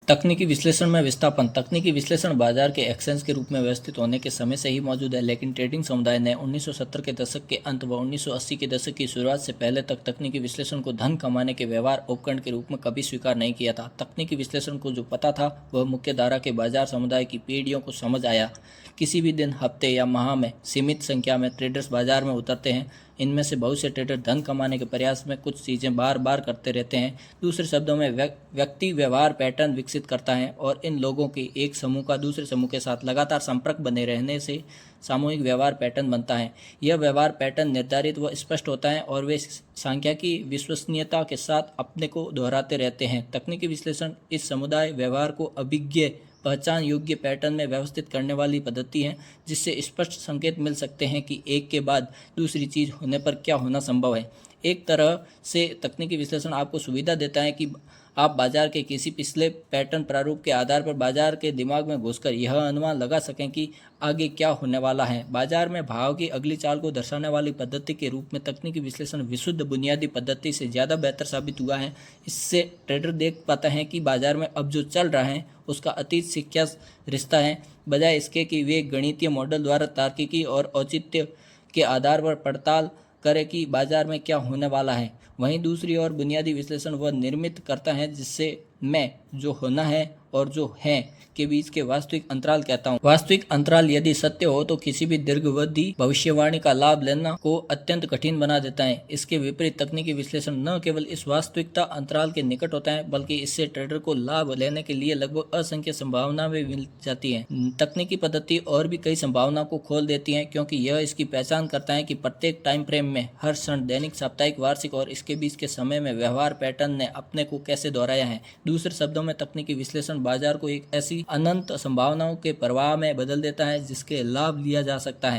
तकनीकी विश्लेषण में विस्थापन। तकनीकी विश्लेषण बाजार के एक्सचेंज के रूप में व्यवस्थित होने के समय से ही मौजूद है, लेकिन ट्रेडिंग समुदाय ने 1970 के दशक के अंत व 1980 के दशक की शुरुआत से पहले तक तकनीकी विश्लेषण को धन कमाने के व्यवहार उपकरण के रूप में कभी स्वीकार नहीं किया था। तकनीकी विश्लेषण को जो पता था वह मुख्य धारा के बाजार समुदाय की पीढ़ियों को समझ आया। किसी भी दिन, हफ्ते या माह में सीमित संख्या में ट्रेडर्स बाजार में उतरते हैं। इनमें से बहुत से ट्रेडर धन कमाने के प्रयास में कुछ चीज़ें बार बार करते रहते हैं। दूसरे शब्दों में व्यक्ति व्यवहार पैटर्न विकसित करता है और इन लोगों के एक समूह का दूसरे समूह के साथ लगातार संपर्क बने रहने से सामूहिक व्यवहार पैटर्न बनता है। यह व्यवहार पैटर्न निर्धारित व स्पष्ट होता है और वे सांख्यिकी विश्वसनीयता के साथ अपने को दोहराते रहते हैं। तकनीकी विश्लेषण इस समुदाय व्यवहार को अभिज्ञ पहचान योग्य पैटर्न में व्यवस्थित करने वाली पद्धति है, जिससे स्पष्ट संकेत मिल सकते हैं कि एक के बाद दूसरी चीज़ होने पर क्या होना संभव है। एक तरह से तकनीकी विश्लेषण आपको सुविधा देता है कि आप बाजार के किसी पिछले पैटर्न प्रारूप के आधार पर बाजार के दिमाग में घुसकर यह अनुमान लगा सकें कि आगे क्या होने वाला है। बाजार में भाव की अगली चाल को दर्शाने वाली पद्धति के रूप में तकनीकी विश्लेषण विशुद्ध बुनियादी पद्धति से ज़्यादा बेहतर साबित हुआ है। इससे ट्रेडर देख पाता है कि बाजार में अब जो चल रहा है उसका अतीत से क्या रिश्ता है, बजाय इसके कि वे गणितीय मॉडल द्वारा तार्किकी और औचित्य के आधार पर पड़ताल करें कि बाजार में क्या होने वाला है। वहीं दूसरी ओर बुनियादी विश्लेषण वह निर्मित करता है जिससे मैं जो होना है और जो है के बीच के वास्तविक अंतराल कहता हूँ। वास्तविक अंतराल यदि सत्य हो तो किसी भी दीर्घावधि भविष्यवाणी का लाभ लेना को अत्यंत कठिन बना देता है। इसके विपरीत तकनीकी विश्लेषण न केवल इस वास्तविकता अंतराल के निकट होता है, बल्कि इससे ट्रेडर को लाभ लेने के लिए लगभग असंख्य संभावनाएं भी मिल जाती है। तकनीकी पद्धति और भी कई संभावनाओं को खोल देती है, क्योंकि यह इसकी पहचान करता है कि प्रत्येक टाइम फ्रेम में हर क्षण दैनिक, साप्ताहिक, वार्षिक और इसके बीच के समय में व्यवहार पैटर्न ने अपने को कैसे दोहराया है। दूसरे शब्दों में तकनीकी विश्लेषण बाजार को एक ऐसी अनंत संभावनाओं के प्रवाह में बदल देता है जिसके लाभ लिया जा सकता है।